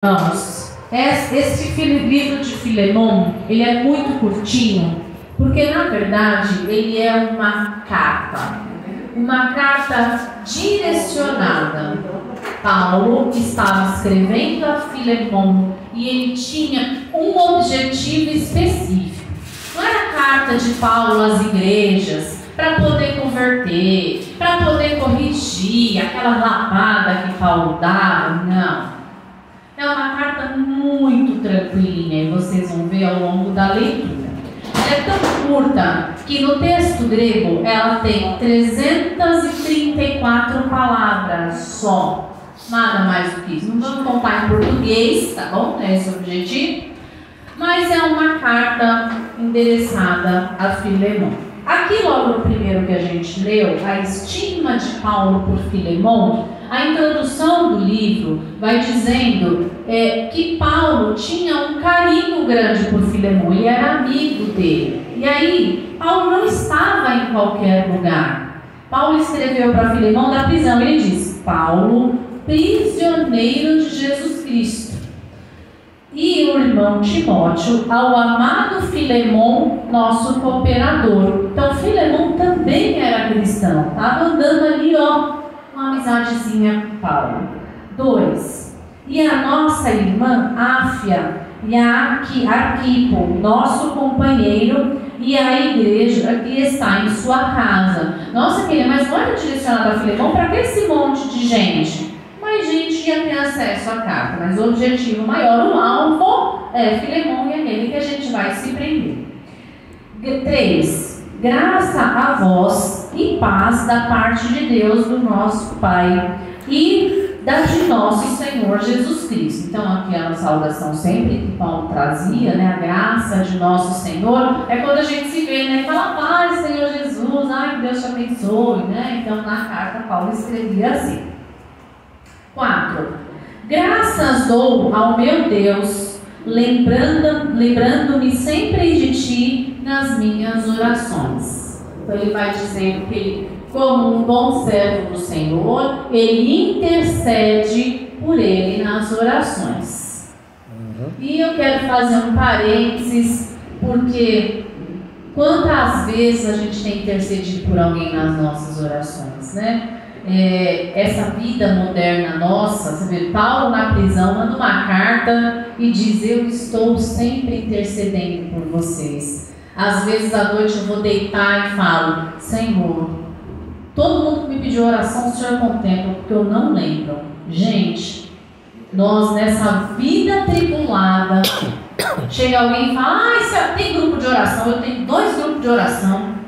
Vamos. Esse livro de Filemon, ele é muito curtinho, porque na verdade ele é uma carta direcionada. Paulo estava escrevendo a Filemon e ele tinha um objetivo específico. Não era carta de Paulo às igrejas para poder converter, para poder corrigir aquela lavada que Paulo dava, não. É uma carta muito tranquilinha e vocês vão ver ao longo da leitura. Ela é tão curta que no texto grego ela tem 334 palavras só. Nada mais do que isso. Não vamos contar em português, tá bom? É esse o objetivo. Mas é uma carta endereçada a Filemon. Aqui logo no primeiro que a gente leu, a estima de Paulo por Filemon, a introdução do livro vai dizendo que Paulo tinha um carinho grande por Filemon, ele era amigo dele. E aí, Paulo não estava em qualquer lugar. Paulo escreveu para Filemon da prisão, ele diz: Paulo, prisioneiro de Jesus Cristo, e o irmão Timóteo, ao amado Filemon, nosso cooperador. Então Filemon também era cristão, estava andando ali, uma amizadezinha com Paulo. 2. E a nossa irmã Áfia e a Arquipo, nosso companheiro, e a igreja que está em sua casa. Nossa, querida, mas não era direcionado a Filemon para que esse monte de gente? Mas gente ia ter acesso à carta, mas o objetivo maior, o alvo, é Filemon e aquele que a gente vai se prender. 3. Graça a vós e paz da parte de Deus, do nosso Pai, e da de nosso Senhor Jesus Cristo. Então aqui a saudação sempre que Paulo trazia, né, a graça de nosso Senhor, é quando a gente se vê, né, e fala: paz, Senhor Jesus, ai, que Deus te abençoe, né? Então na carta Paulo escrevia assim. 4. Graças dou ao meu Deus, lembrando-me sempre de ti nas minhas orações. Então ele vai dizendo que ele, como um bom servo do Senhor, ele intercede por ele nas orações. E eu quero fazer um parênteses, porque quantas vezes a gente tem intercedido por alguém nas nossas orações, né? Essa vida moderna nossa, você vê, Paulo na prisão manda uma carta e diz: eu estou sempre intercedendo por vocês. Às vezes à noite eu vou deitar e falo: Senhor, todo mundo que me pediu oração o Senhor contempla, porque eu não lembro. Gente, nós nessa vida tribulada, chega alguém e fala: você tem grupo de oração? Eu tenho 2 grupos de oração.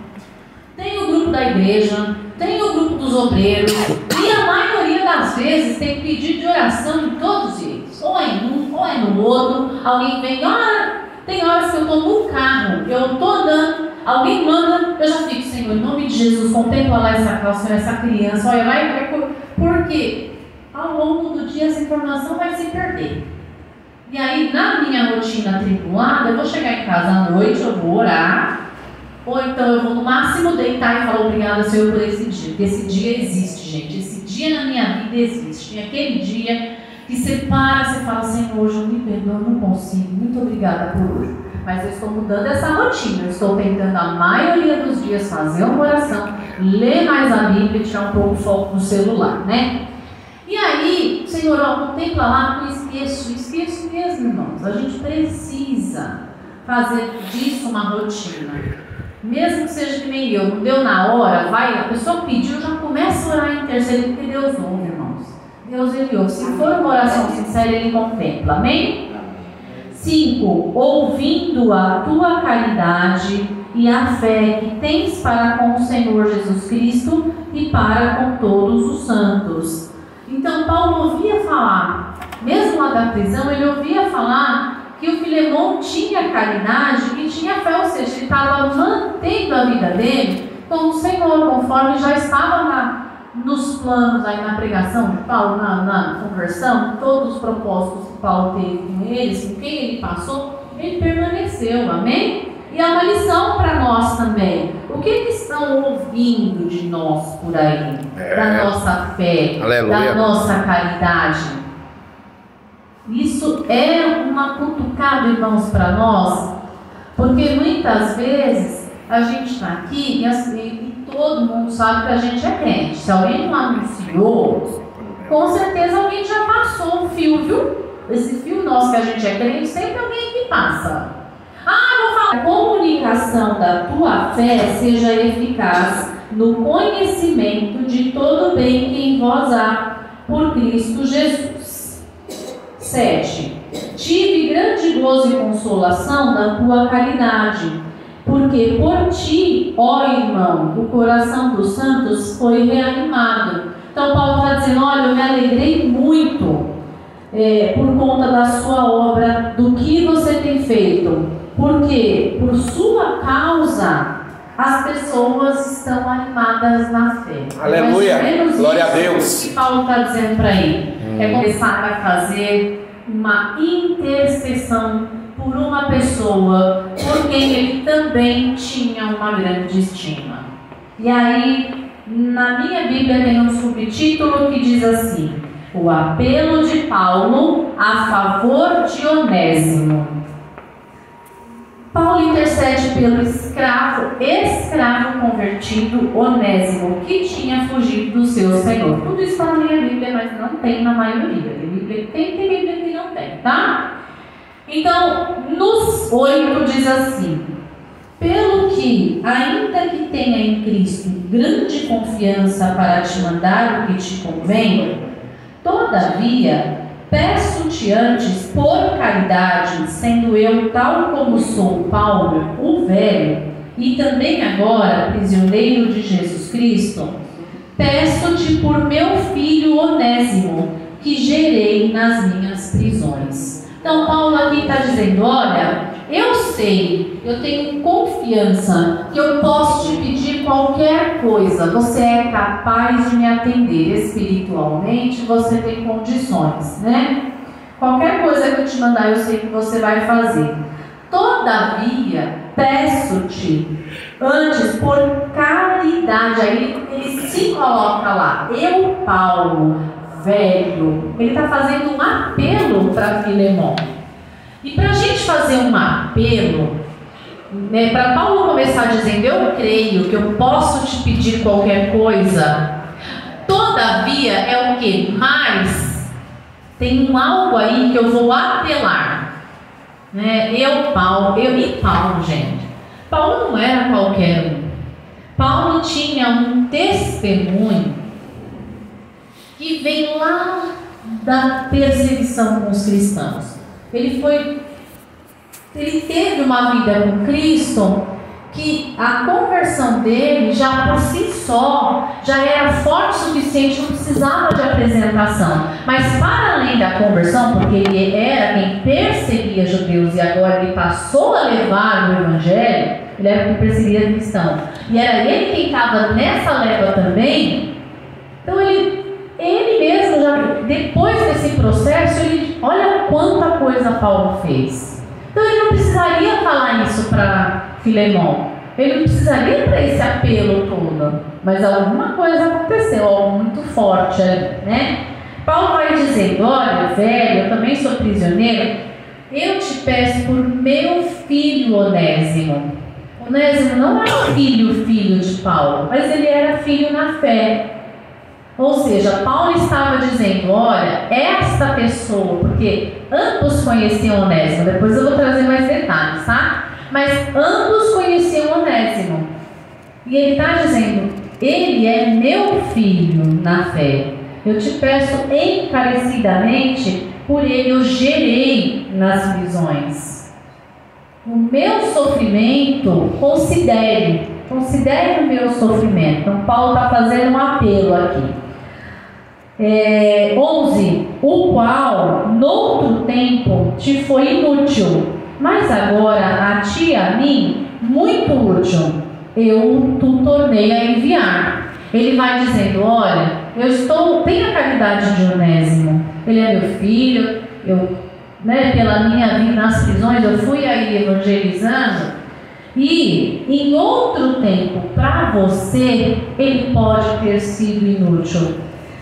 Tem o grupo da igreja, tem o grupo dos obreiros, e a maioria das vezes tem pedido de oração em todos eles, ou é em um, ou é no outro. Alguém vem: tem horas que eu estou no carro, eu estou andando, alguém manda, eu já fico: Senhor, em nome de Jesus, contempla lá essa calça, essa criança, olha, vai, porque ao longo do dia essa informação vai se perder. E aí, na minha rotina tribulada, eu vou chegar em casa à noite, eu vou orar, ou então eu vou no máximo deitar e falar: obrigada, Senhor, por esse dia. Porque esse dia existe, gente. Esse dia na minha vida existe. E aquele dia que você para, você fala: Senhor, hoje eu me perdoo, eu não consigo. Muito obrigada por hoje. Mas eu estou mudando essa rotina. Eu estou tentando a maioria dos dias fazer uma oração, ler mais a Bíblia e tirar um pouco o foco do celular, né? E aí, Senhor, contempla lá, não esqueço mesmo, irmãos. A gente precisa fazer disso uma rotina. Mesmo que seja que nem eu, não deu na hora, a pessoa pediu, já começa a orar e interceder, porque Deus ouve, irmãos. Deus, ele ouve. Se for uma oração sincera, ele contempla. Amém? 5. Ouvindo a tua caridade e a fé que tens para com o Senhor Jesus Cristo e para com todos os santos. Então Paulo ouvia falar, mesmo lá da prisão, ele ouvia falar que o Filemon tinha caridade e tinha fé, ou seja, ele estava mantendo a vida dele com o Senhor, conforme já estava nos planos, aí na pregação de Paulo, na conversão, todos os propósitos que Paulo teve com eles, com quem ele passou, ele permaneceu, amém? E é uma lição para nós também. O que estão ouvindo de nós por aí? Da nossa fé, aleluia, da nossa caridade? Isso é uma cutucada, irmãos, para nós, porque muitas vezes a gente está aqui e todo mundo sabe que a gente é crente. Se alguém não anunciou, com certeza alguém já passou um fio, viu? Esse fio nosso que a gente é crente, sempre alguém que passa. Vou falar. A comunicação da tua fé seja eficaz no conhecimento de todo o bem que em vós há, por Cristo Jesus. 7. Tive grande gozo e consolação da tua caridade, porque por ti, ó irmão, o coração dos santos foi reanimado. Então Paulo está dizendo, olha, eu me alegrei muito por conta da sua obra, do que você tem feito, porque por sua causa as pessoas estão animadas na fé. Aleluia, glória a Deus. O que Paulo está dizendo para ele é começar a fazer uma intercessão por uma pessoa por quem ele também tinha uma grande estima. E aí, na minha Bíblia tem um subtítulo que diz assim: o apelo de Paulo a favor de Onésimo. Paulo intercede pelo escravo convertido Onésimo, que tinha fugido do seu Senhor. Tudo isso está na minha Bíblia, mas não tem na maioria. Tem Bíblia que não tem, tá? Então, nos 8 diz assim: pelo que, ainda que tenha em Cristo grande confiança para te mandar o que te convém, todavia, peço-te antes, por caridade, sendo eu tal como sou Paulo, o velho, e também agora prisioneiro de Jesus Cristo, peço-te por meu filho Onésimo, que gerei nas minhas prisões. Então Paulo aqui está dizendo, olha, eu sei, eu tenho confiança que eu posso te pedir qualquer coisa, você é capaz de me atender espiritualmente, você tem condições, né? Qualquer coisa que eu te mandar, eu sei que você vai fazer. Todavia, peço-te antes por caridade. Aí ele se coloca lá, eu, Paulo, velho, ele está fazendo um apelo para Filemon. E para a gente fazer um apelo, né, para Paulo começar dizendo, eu creio que eu posso te pedir qualquer coisa, todavia é o que? Mas tem um algo aí que eu vou apelar, né? Paulo, gente, Paulo não era qualquer um. Paulo tinha um testemunho que vem lá da perseguição com os cristãos. Ele teve uma vida com Cristo que a conversão dele já por si só já era forte o suficiente, não precisava de apresentação. Mas para além da conversão, porque ele era quem perseguia judeus e agora ele passou a levar o evangelho, ele era quem perseguia cristãos, e era ele quem estava nessa leva também. Então ele mesmo, já depois desse processo, olha quanta coisa Paulo fez. Então ele não precisaria falar isso para Filemon, ele não precisaria para esse apelo todo, mas alguma coisa aconteceu, algo muito forte, né? Paulo vai dizendo, olha, velho, eu também sou prisioneiro, eu te peço por meu filho Onésimo. Onésimo não era filho de Paulo, mas ele era filho na fé. Ou seja, Paulo estava dizendo, olha, esta pessoa, porque ambos conheciam Onésimo, depois eu vou trazer mais detalhes, tá? Mas ambos conheciam Onésimo. E ele está dizendo, ele é meu filho na fé. Eu te peço encarecidamente, por ele eu gerei nas prisões. O meu sofrimento, considere o meu sofrimento. Então Paulo está fazendo um apelo aqui. 11. O qual, noutro tempo, te foi inútil, mas agora a ti e a mim, muito útil, eu tu tornei a enviar. Ele vai dizendo, olha, tenho a caridade de Onésimo, ele é meu filho, pela minha vida nas prisões, eu fui aí evangelizando, e em outro tempo, para você, ele pode ter sido inútil,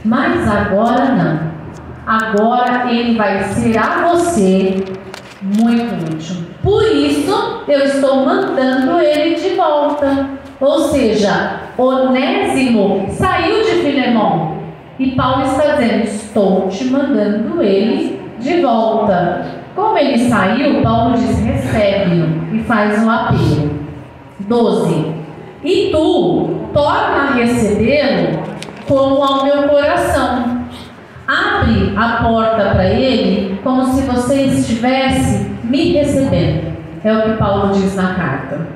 mas agora não. agora ele vai ser a você muito útil. Por isso, eu estou mandando ele de volta. Ou seja, Onésimo saiu de Filemon. E Paulo está dizendo, estou te mandando ele de volta. Como ele saiu, Paulo diz, recebe-o e faz um apelo. 12. E tu, torna a recebê-lo como ao meu coração. Abre a porta para ele como se você estivesse me recebendo. É o que Paulo diz na carta.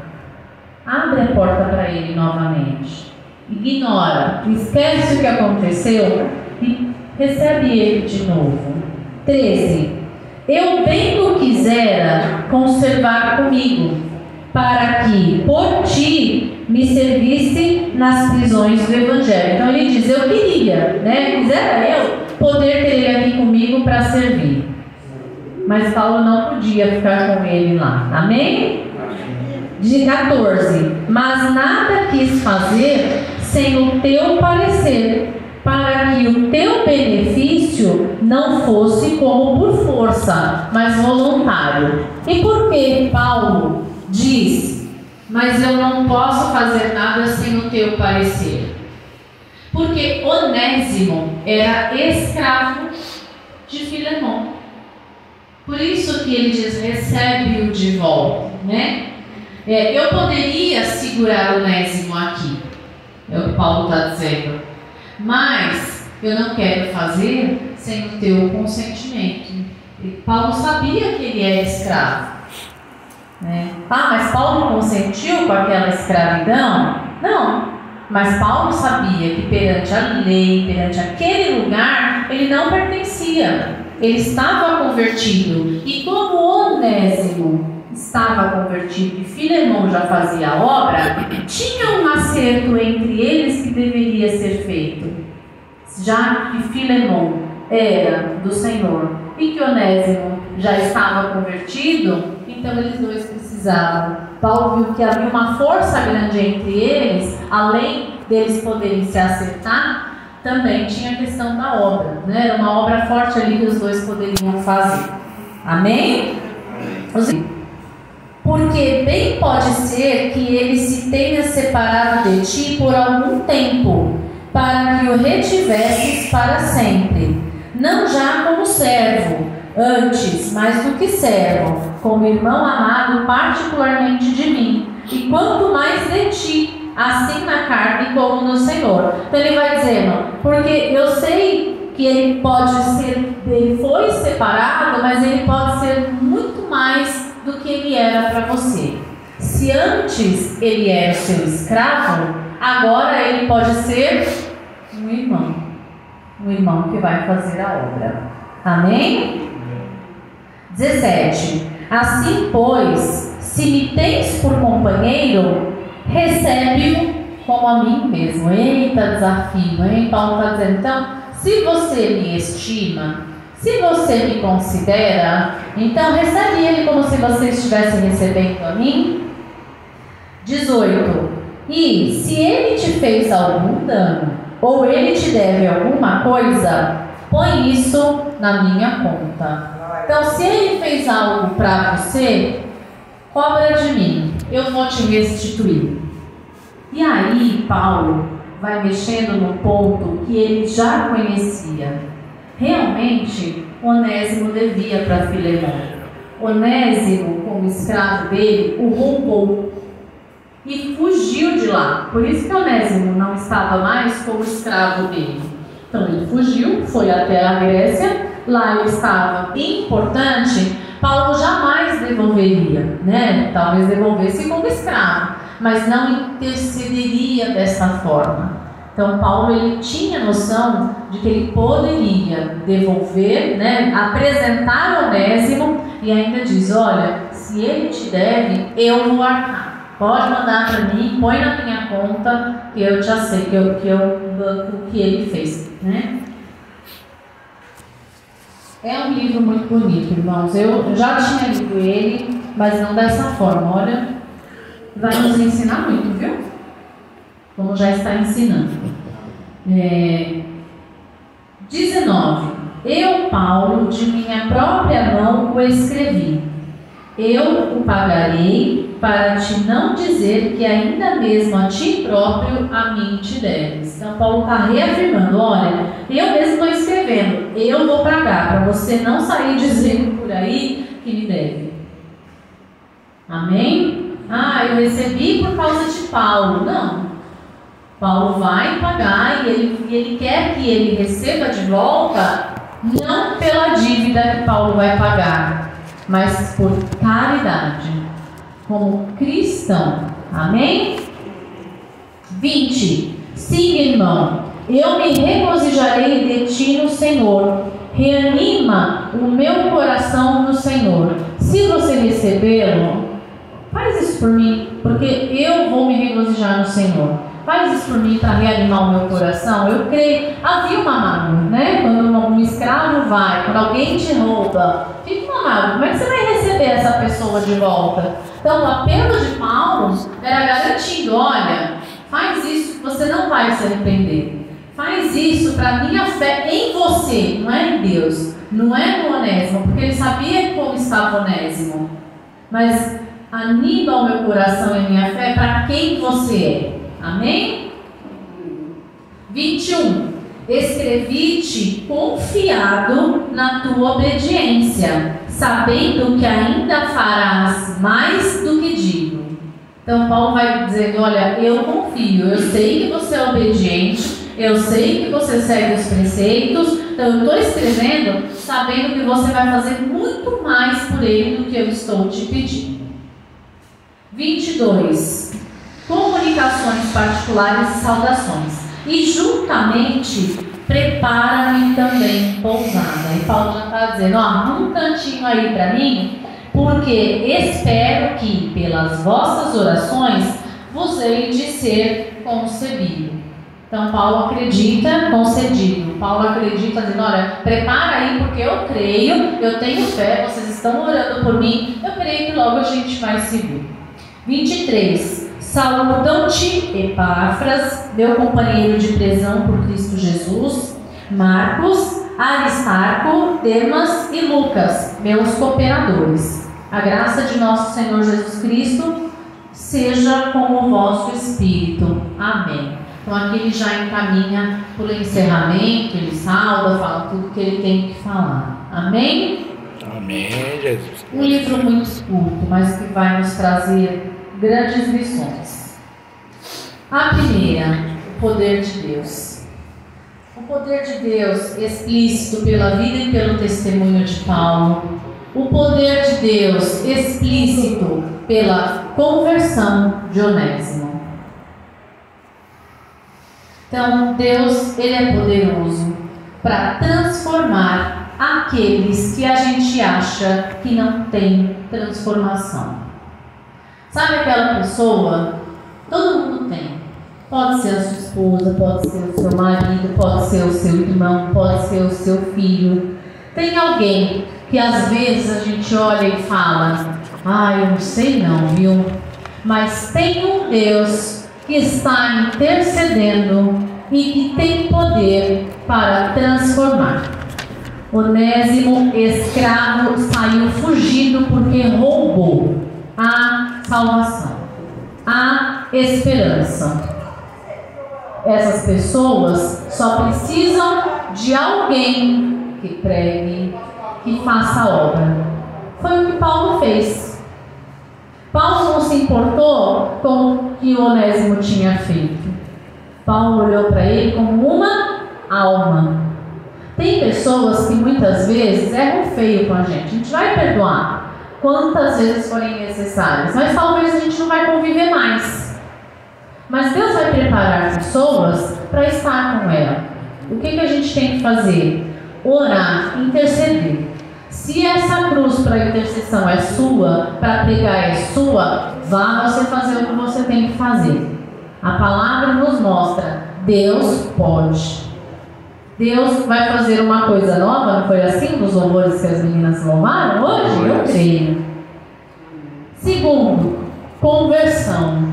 Abre a porta para ele novamente. Ignora, esquece o que aconteceu e recebe ele de novo. 13. Eu bem o quisera conservar comigo, para que por ti me servisse nas prisões do Evangelho. Então ele diz, eu queria, quisera eu poder ter ele aqui comigo para servir. Mas Paulo não podia ficar com ele lá. Amém? De 14. Mas nada quis fazer sem o teu parecer, para que o teu benefício não fosse como por força, mas voluntário. E por que Paulo diz, mas eu não posso fazer nada sem o teu parecer? Porque Onésimo era escravo de Filemon. Por isso que ele diz, recebe-o de volta, eu poderia segurar Onésimo aqui, é o que Paulo está dizendo, mas eu não quero fazer sem o teu consentimento. E Paulo sabia que ele era escravo, mas Paulo consentiu com aquela escravidão? Não, mas Paulo sabia que perante a lei, perante aquele lugar, ele não pertencia, ele estava convertido. E como Onésimo estava convertido e Filemon já fazia a obra, tinha um acerto entre eles que deveria ser feito. Já que Filemon era do Senhor e que Onésimo já estava convertido, então eles dois precisavam. Paulo viu que havia uma força grande entre eles, além deles poderem se acertar, também tinha a questão da obra, Era uma obra forte ali que os dois poderiam fazer. Amém? Porque bem pode ser que ele se tenha separado de ti por algum tempo, para que o retivesses para sempre, não já como servo, antes, mais do que servo, como irmão amado particularmente de mim, e quanto mais de ti, assim na carne como no Senhor. Então ele vai dizendo, porque eu sei que ele pode ser, ele foi separado, mas ele pode ser muito mais do que ele era para você. Se antes ele era seu escravo, agora ele pode ser um irmão que vai fazer a obra. Amém? 17. Assim, pois, se me tens por companheiro, recebe-o como a mim mesmo. Eita desafio, hein? Paulo está dizendo, então, se você me estima, se você me considera, então recebe ele como se você estivesse recebendo a mim. 18. E se ele te fez algum dano, ou ele te deve alguma coisa, põe isso na minha conta. Então, se ele fez algo para você, cobra de mim, eu vou te restituir. E aí, Paulo vai mexendo no ponto que ele já conhecia. Realmente, Onésimo devia para Filemon. Onésimo, como escravo dele, o roubou e fugiu de lá. Por isso que Onésimo não estava mais como escravo dele. Então ele fugiu, foi até a Grécia, lá ele estava importante. Paulo jamais devolveria, Talvez devolvesse como escravo, mas não intercederia dessa forma. Então Paulo ele tinha noção de que ele poderia devolver, apresentar Onésimo, e ainda diz, olha, se ele te deve, eu vou arcar. Pode mandar para mim, põe na minha conta, que eu já sei que eu banco o que ele fez, É um livro muito bonito, irmãos. Eu já tinha lido ele, mas não dessa forma. Olha, vai nos ensinar muito, viu? Como já está ensinando. 19. Eu, Paulo, de minha própria mão o escrevi. Eu o pagarei, para te não dizer que ainda mesmo a ti próprio a mim te deves. Então Paulo está reafirmando, olha, eu mesmo estou escrevendo, eu vou pagar, para você não sair dizendo por aí que me deve. Amém? Ah, eu recebi por causa de Paulo. Não. Paulo vai pagar e ele quer que ele receba de volta, não pela dívida que Paulo vai pagar, mas por caridade, como cristão. Amém? 20. Sim, irmão, eu me regozijarei de ti no Senhor. Reanima o meu coração no Senhor. Se você recebê-lo, faz isso por mim, porque eu vou me regozijar no Senhor. Faz isso por mim para reanimar o meu coração. Eu creio. Havia uma mágoa, né? Quando um escravo vai, quando alguém te rouba, fica uma mágoa. Como é que você vai receber essa pessoa de volta? Então, o apelo de Paulo era garantindo: olha, faz isso que você não vai se arrepender. Faz isso para a minha fé em você, não é em Deus, não é no Onésimo, porque ele sabia como estava Onésimo. Mas anima o meu coração e a minha fé para quem você é. Amém? 21. Escrevi-te confiado na tua obediência, sabendo que ainda farás mais do que digo. Então Paulo vai dizendo, olha, eu confio, eu sei que você é obediente, eu sei que você segue os preceitos, então eu estou escrevendo sabendo que você vai fazer muito mais por ele do que eu estou te pedindo. 22. Comunicações particulares e saudações. E juntamente prepara-me também pousada. E Paulo já está dizendo, ó, um cantinho aí para mim, porque espero que pelas vossas orações vos hei de ser concedido. Então Paulo acredita, concedido. Paulo acredita dizendo, olha, prepara aí porque eu creio, eu tenho fé, vocês estão orando por mim, eu creio que logo a gente vai se ver. 23. Saúdam-te, Epáfras, meu companheiro de prisão por Cristo Jesus, Marcos, Aristarco, Demas e Lucas, meus cooperadores. A graça de nosso Senhor Jesus Cristo seja com o vosso espírito. Amém. Então aqui ele já encaminha para o encerramento, ele sauda, fala tudo que ele tem que falar. Amém? Amém, Jesus. Um livro muito curto, mas que vai nos trazer grandes lições. A primeira, o poder de Deus. O poder de Deus explícito pela vida e pelo testemunho de Paulo. O poder de Deus explícito pela conversão de Onésimo. Então, Deus, ele é poderoso para transformar aqueles que a gente acha que não tem transformação. Sabe aquela pessoa? Todo mundo tem. Pode ser a sua esposa, pode ser o seu marido, pode ser o seu irmão, pode ser o seu filho. Tem alguém que às vezes a gente olha e fala, eu não sei não, viu? Mas tem um Deus que está intercedendo e que tem poder para transformar. Onésimo, escravo, saiu fugindo porque roubou. Há salvação, há esperança. Essas pessoas só precisam de alguém que pregue, que faça a obra. Foi o que Paulo fez. Paulo não se importou com o que o Onésimo tinha feito. Paulo olhou para ele como uma alma. Tem pessoas que muitas vezes erram feio com a gente vai perdoar quantas vezes forem necessárias, mas talvez a gente não vai conviver mais. Mas Deus vai preparar pessoas para estar com ela. O que a gente tem que fazer? Orar, interceder. Se essa cruz para intercessão é sua, para pregar é sua, vá você fazer o que você tem que fazer. A palavra nos mostra, Deus pode. Deus vai fazer uma coisa nova, não foi assim nos louvores que as meninas louvaram hoje? Eu creio. Segundo, conversão.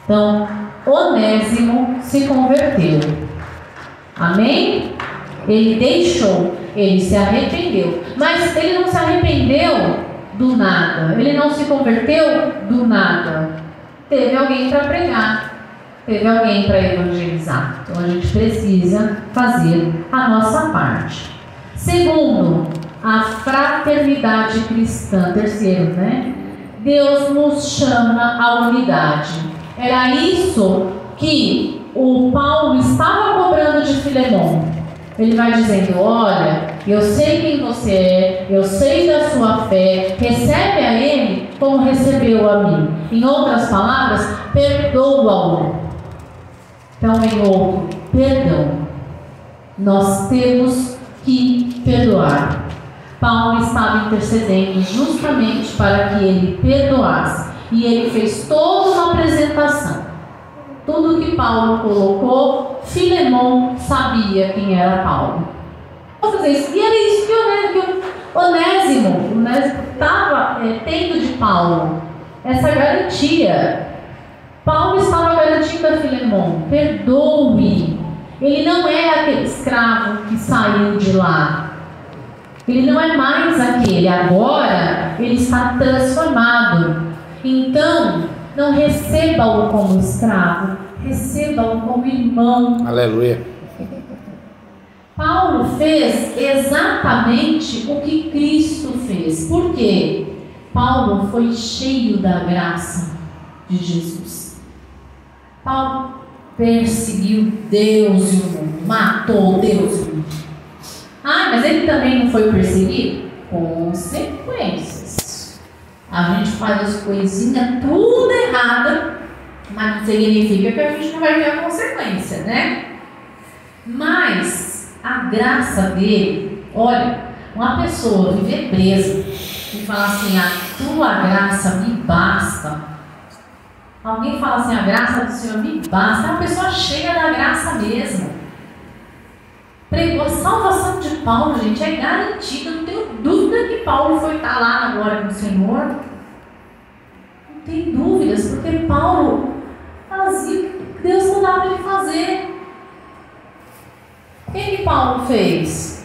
Então, Onésimo se converteu. Amém? Ele deixou, ele se arrependeu. Mas ele não se arrependeu do nada. Ele não se converteu do nada. Teve alguém para pregar. Teve alguém para evangelizar. Então a gente precisa fazer a nossa parte. Segundo, a fraternidade cristã. Terceiro, né? Deus nos chama à unidade. Era isso que o Paulo estava cobrando de Filemon. Ele vai dizendo: olha, eu sei quem você é, eu sei da sua fé, recebe a ele como recebeu a mim. Em outras palavras, perdoa-o. Então, em outro, perdão. Nós temos que perdoar. Paulo estava intercedendo justamente para que ele perdoasse. E ele fez toda uma apresentação. Tudo que Paulo colocou, Filemon sabia quem era Paulo. Vou fazer isso. E era isso que Onésimo estava tendo de Paulo. Essa garantia. Paulo estava garantindo a Filemon: perdoe. Ele não é aquele escravo que saiu de lá. Ele não é mais aquele. Agora ele está transformado. Então, não receba-o como escravo, receba-o como irmão. Aleluia. Paulo fez exatamente o que Cristo fez. Por quê? Paulo foi cheio da graça de Jesus. Paulo perseguiu Deus e o mundo, matou Deus e o mundo. Ah, mas ele também não foi perseguido? Consequências. A gente faz as coisinhas tudo errada, mas não significa que a gente não vai ter a consequência, né? Mas a graça dele, olha, uma pessoa viver presa e falar assim: a tua graça me basta. Alguém fala assim: a graça do Senhor me basta. É uma pessoa cheia da graça mesmo. Pregou a salvação de Paulo, gente, é garantida. Não tenho dúvida que Paulo foi estar lá agora com o Senhor. Não tem dúvidas, porque Paulo fazia o que Deus mandava ele fazer. O que Paulo fez?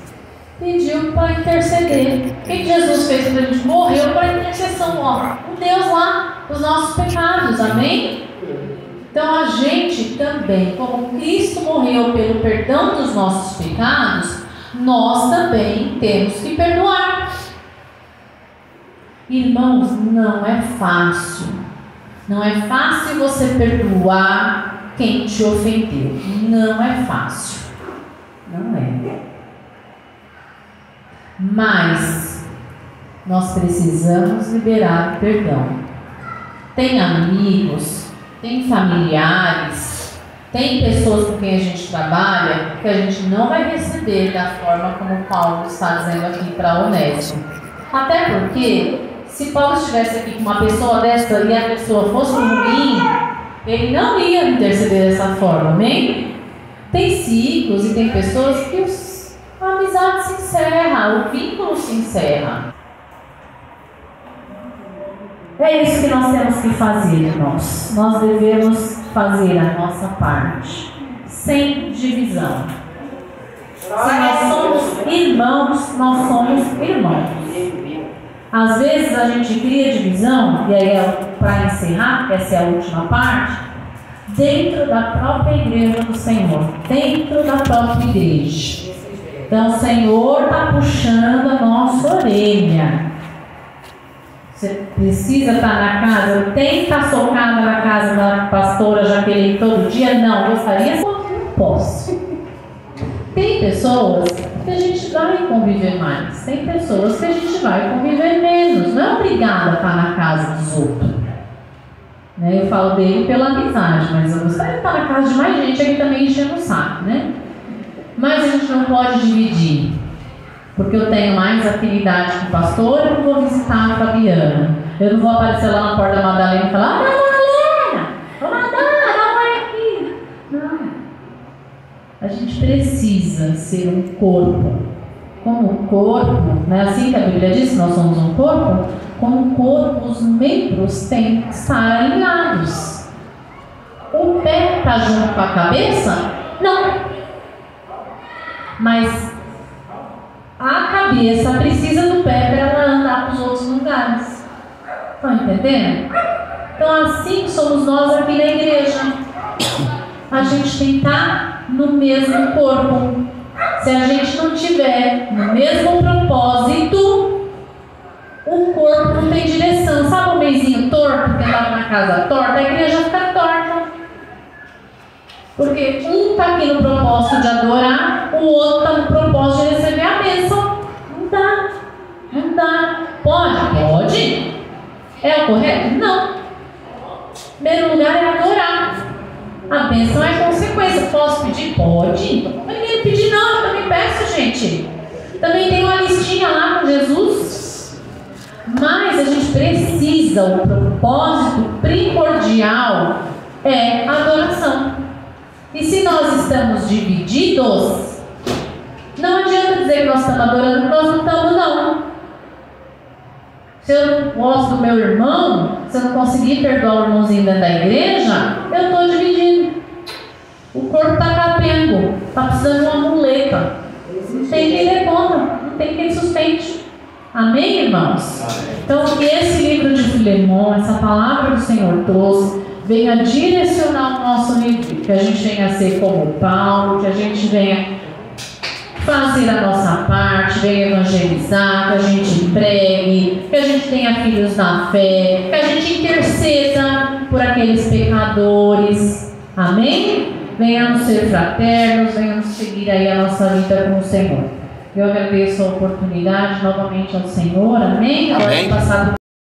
Pediu para interceder. O que Jesus fez quando a gente morreu? Para intercessão, ó, o Deus lá, os nossos pecados, amém? Então a gente também, como Cristo morreu pelo perdão dos nossos pecados, nós também temos que perdoar. Irmãos, não é fácil. Não é fácil você perdoar quem te ofendeu. Não é fácil. Não é. Mas nós precisamos liberar perdão. Tem amigos, tem familiares, tem pessoas com quem a gente trabalha que a gente não vai receber da forma como Paulo está dizendo aqui para Onésimo. Até porque, se Paulo estivesse aqui com uma pessoa dessa e a pessoa fosse ruim, ele não ia interceder dessa forma, amém? Tem ciclos e tem pessoas que a amizade se encerra, o vínculo se encerra. É isso que nós temos que fazer, irmãos. Nós devemos fazer a nossa parte, sem divisão. Se nós somos irmãos, nós somos irmãos. Às vezes a gente cria divisão, e aí para encerrar, que essa é a última parte, dentro da própria igreja do Senhor, dentro da própria igreja. Então o Senhor está puxando a nossa orelha. Você precisa estar na casa, tem que estar socada na casa da pastora Jaqueline todo dia? Não, gostaria, só que não posso. Tem pessoas que a gente vai conviver mais, tem pessoas que a gente vai conviver menos. Não é obrigada a estar na casa dos outros. Eu falo dele pela amizade, mas eu gostaria de estar na casa de mais gente aqui também enchendo o saco, né? Mas a gente não pode dividir. Porque eu tenho mais afinidade com o pastor, eu não vou visitar a Fabiana. Eu não vou aparecer lá na porta da Madalena e falar: Madalena, Madalena, vai aqui. Não. A gente precisa ser um corpo. Como um corpo, não é assim que a Bíblia diz que nós somos um corpo? Como um corpo, os membros têm que estar alinhados. O pé está junto com a cabeça? Não. Mas a cabeça precisa do pé para ela andar para os outros lugares. Estão entendendo? Então, assim somos nós aqui na igreja. A gente tem que estar no mesmo corpo. Se a gente não tiver no mesmo propósito, o corpo não tem direção. Sabe o mesinho torto que andava na casa torta? A igreja fica torta. Porque um está aqui no propósito de adorar, o outro está no propósito de receber a bênção. Não dá. Não dá. Pode? Pode. É o correto? Não. Em primeiro lugar é adorar. A bênção é consequência. Posso pedir? Pode. Não quero pedir não, eu também peço, gente. Também tem uma listinha lá com Jesus. Mas a gente precisa, o propósito primordial é a adoração. E se nós estamos divididos, não adianta dizer que nós estamos adorando, nós não estamos não. Se eu não gosto do meu irmão, se eu não conseguir perdoar o irmãozinho dentro da igreja, eu estou dividindo. O corpo está capengo, está precisando de uma muleta. Não tem quem dê conta, não tem quem sustente. Amém, irmãos? Então, que esse livro de Filemão, essa palavra do Senhor trouxe, venha direcionar o nosso livro, que a gente venha a ser como Paulo, que a gente venha fazer a nossa parte, venha evangelizar, que a gente pregue, que a gente tenha filhos na fé, que a gente interceda por aqueles pecadores. Amém? Venhamos ser fraternos, venhamos seguir aí a nossa vida com o Senhor. Eu agradeço a oportunidade novamente ao Senhor. Amém? Amém.